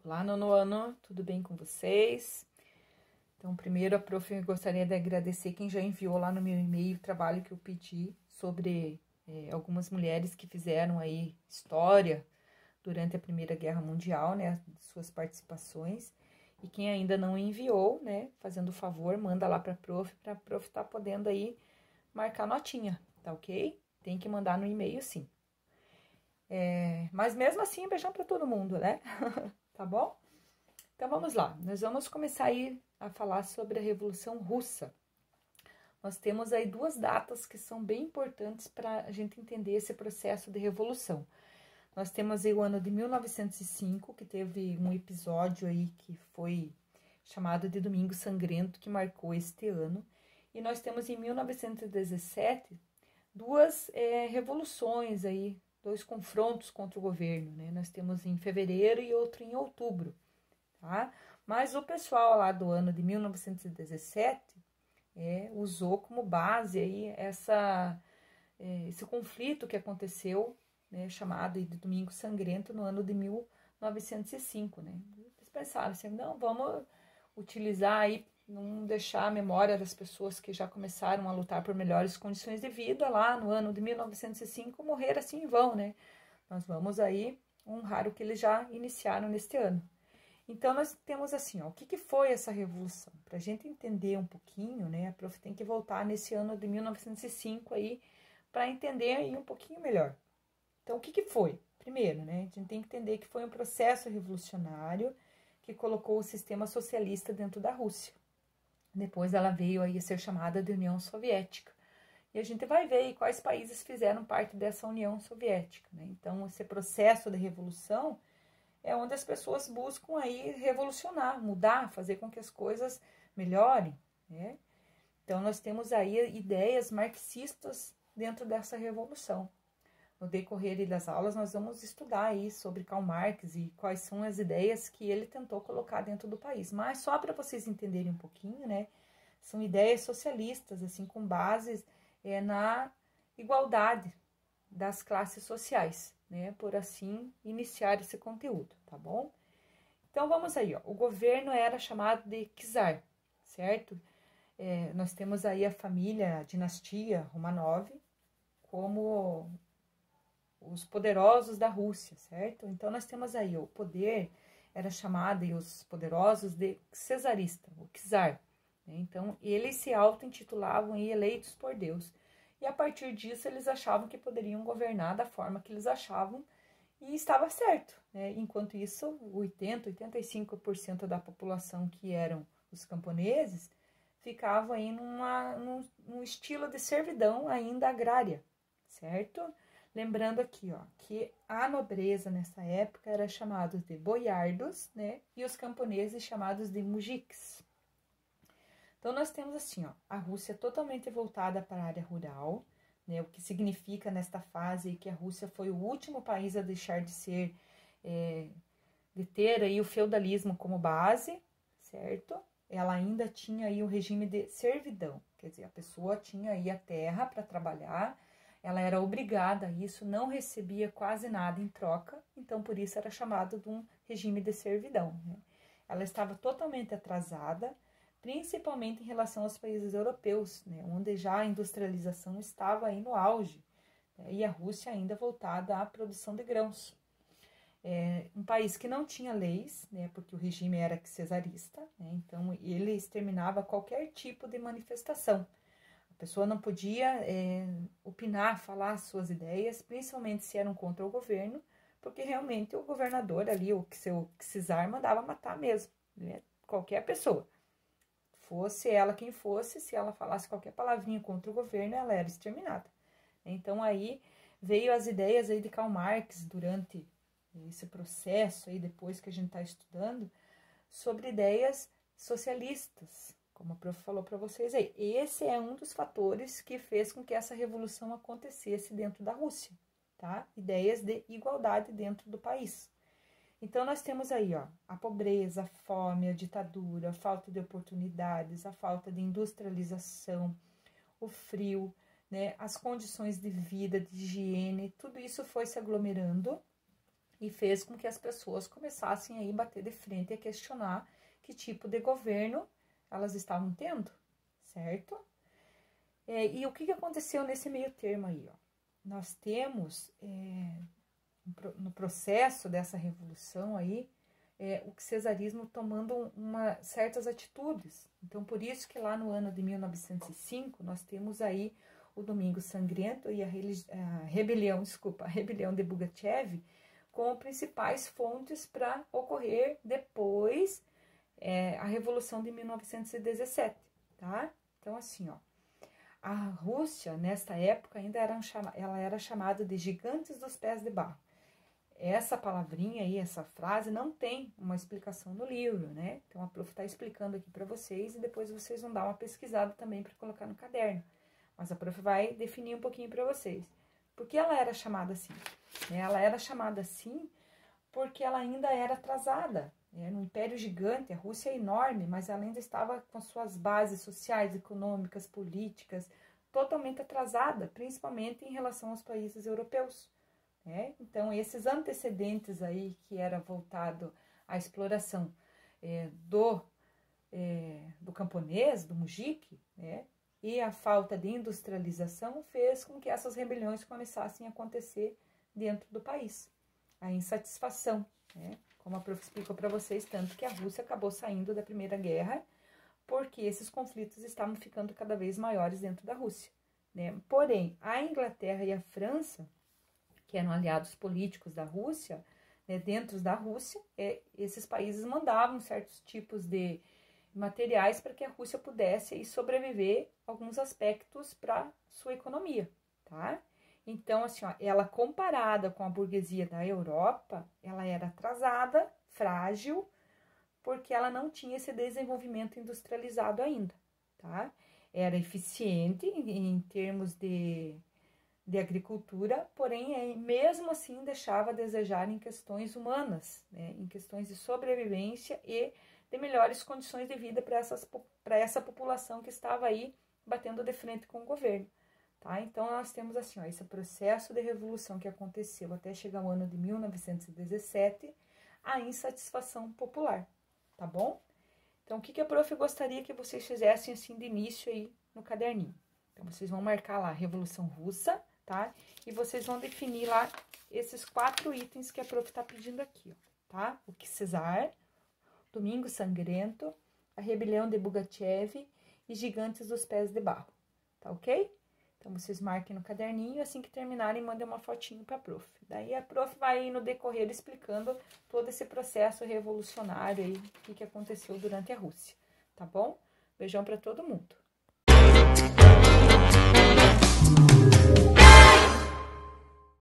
Olá, nono ano, tudo bem com vocês? Então, primeiro, a prof, eu gostaria de agradecer quem já enviou lá no meu e-mail o trabalho que eu pedi sobre algumas mulheres que fizeram aí história durante a Primeira Guerra Mundial, né, suas participações. E quem ainda não enviou, né, fazendo o favor, manda lá para a prof tá podendo aí marcar notinha, tá ok? Tem que mandar no e-mail, sim. Mas mesmo assim, beijão para todo mundo, né? Tá bom? Então vamos lá, nós vamos começar aí a falar sobre a Revolução Russa. Nós temos aí duas datas que são bem importantes para a gente entender esse processo de revolução. Nós temos aí o ano de 1905, que teve um episódio aí que foi chamado de Domingo Sangrento, que marcou este ano. E nós temos em 1917 duas revoluções aí, dois confrontos contra o governo, né? Nós temos em fevereiro e outro em outubro. Tá? Mas o pessoal lá do ano de 1917 usou como base aí esse conflito que aconteceu, né, chamado de Domingo Sangrento, no ano de 1905. Né? Eles pensaram assim, não, vamos utilizar aí, não deixar a memória das pessoas que já começaram a lutar por melhores condições de vida lá no ano de 1905 morrer assim em vão, né? Nós vamos aí honrar o que eles já iniciaram neste ano. Então, nós temos assim, ó, o que foi essa revolução? Para a gente entender um pouquinho, né, a prof tem que voltar nesse ano de 1905 aí, para entender aí um pouquinho melhor. Então, o que foi? Primeiro, né, a gente tem que entender que foi um processo revolucionário que colocou o sistema socialista dentro da Rússia. Depois ela veio aí a ser chamada de União Soviética. E a gente vai ver aí quais países fizeram parte dessa União Soviética, né? Então, esse processo de revolução é onde as pessoas buscam aí revolucionar, mudar, fazer com que as coisas melhorem, né? Então, nós temos aí ideias marxistas dentro dessa revolução. No decorrer das aulas, nós vamos estudar aí sobre Karl Marx e quais são as ideias que ele tentou colocar dentro do país. Mas só para vocês entenderem um pouquinho, né? São ideias socialistas, assim, com bases na igualdade das classes sociais, né? Por assim iniciar esse conteúdo, tá bom? Então vamos aí, ó. O governo era chamado de czar, certo? Nós temos aí a família, a dinastia Romanov, como os poderosos da Rússia, certo? Então nós temos aí o poder era chamado e os poderosos de czarista, o czar. Né? Então eles se auto-intitulavam e eleitos por Deus. E a partir disso eles achavam que poderiam governar da forma que eles achavam e estava certo. Né? Enquanto isso, 85% da população que eram os camponeses ficavam aí num estilo de servidão ainda agrária, certo? Lembrando aqui, ó, que a nobreza nessa época era chamada de boiardos, né? E os camponeses chamados de mujiks. Então, nós temos assim, ó, a Rússia totalmente voltada para a área rural, né, o que significa nesta fase que a Rússia foi o último país a deixar de ser, de ter aí o feudalismo como base, certo? Ela ainda tinha aí o regime de servidão, quer dizer, a pessoa tinha aí a terra para trabalhar, ela era obrigada a isso, não recebia quase nada em troca, então por isso era chamado de um regime de servidão. Né? Ela estava totalmente atrasada, principalmente em relação aos países europeus, né, onde já a industrialização estava aí no auge, né, e a Rússia ainda voltada à produção de grãos. Um país que não tinha leis, né, porque o regime era czarista, né, então ele exterminava qualquer tipo de manifestação. A pessoa não podia opinar, falar suas ideias, principalmente se eram contra o governo, porque realmente o governador ali, o seu czar, mandava matar mesmo, né, qualquer pessoa. Fosse ela quem fosse, se ela falasse qualquer palavrinha contra o governo, ela era exterminada. Então aí veio as ideias aí de Karl Marx durante esse processo aí, depois que a gente está estudando, sobre ideias socialistas, como a prof falou para vocês aí. Esse é um dos fatores que fez com que essa revolução acontecesse dentro da Rússia, tá? Ideias de igualdade dentro do país. Então, nós temos aí, ó, a pobreza, a fome, a ditadura, a falta de oportunidades, a falta de industrialização, o frio, né, as condições de vida, de higiene, tudo isso foi se aglomerando e fez com que as pessoas começassem aí bater de frente e a questionar que tipo de governo elas estavam tendo, certo? E o que aconteceu nesse meio termo aí, ó? Nós temos, no processo dessa revolução aí, o cesarismo tomando certas atitudes. Então, por isso que lá no ano de 1905, nós temos aí o Domingo Sangrento e a rebelião de Pugachev como principais fontes para ocorrer depois a Revolução de 1917, tá? Então, assim, ó, a Rússia, nesta época, ainda ela era chamada de gigantes dos pés de barro. Essa palavrinha aí, essa frase, não tem uma explicação no livro, né? Então, a prof está explicando aqui para vocês e depois vocês vão dar uma pesquisada também para colocar no caderno. Mas a prof vai definir um pouquinho para vocês. Por que ela era chamada assim? Ela era chamada assim porque ela ainda era atrasada. No Império Gigante, a Rússia é enorme, mas ela ainda estava com suas bases sociais, econômicas, políticas, totalmente atrasada, principalmente em relação aos países europeus. Então, esses antecedentes aí, que era voltado à exploração do camponês, do mujique, e a falta de industrialização fez com que essas rebeliões começassem a acontecer dentro do país. A insatisfação, como a prof explicou para vocês, tanto que a Rússia acabou saindo da Primeira Guerra, porque esses conflitos estavam ficando cada vez maiores dentro da Rússia. Porém, a Inglaterra e a França, que eram aliados políticos da Rússia, dentro da Rússia, esses países mandavam certos tipos de materiais para que a Rússia pudesse aí sobreviver alguns aspectos para sua economia, tá? Então, assim, ó, ela comparada com a burguesia da Europa, ela era atrasada, frágil, porque ela não tinha esse desenvolvimento industrializado ainda, tá? Era eficiente em termos de agricultura, porém, mesmo assim, deixava a desejar em questões humanas, em questões de sobrevivência e de melhores condições de vida para essa população que estava aí batendo de frente com o governo. Tá? Então, nós temos assim, ó, esse processo de revolução que aconteceu até chegar ao ano de 1917, a insatisfação popular, tá bom? Então, o que a prof gostaria que vocês fizessem assim de início aí no caderninho? Então, vocês vão marcar lá a Revolução Russa, tá? E vocês vão definir lá esses 4 itens que a prof tá pedindo aqui, ó, tá? O czar, Domingo Sangrento, a rebelião de Pugachev e gigantes dos pés de barro, tá ok? Então, vocês marquem no caderninho, assim que terminarem, mandem uma fotinho para a prof. Daí, a prof vai no decorrer explicando todo esse processo revolucionário aí, o que aconteceu durante a Rússia, tá bom? Beijão para todo mundo.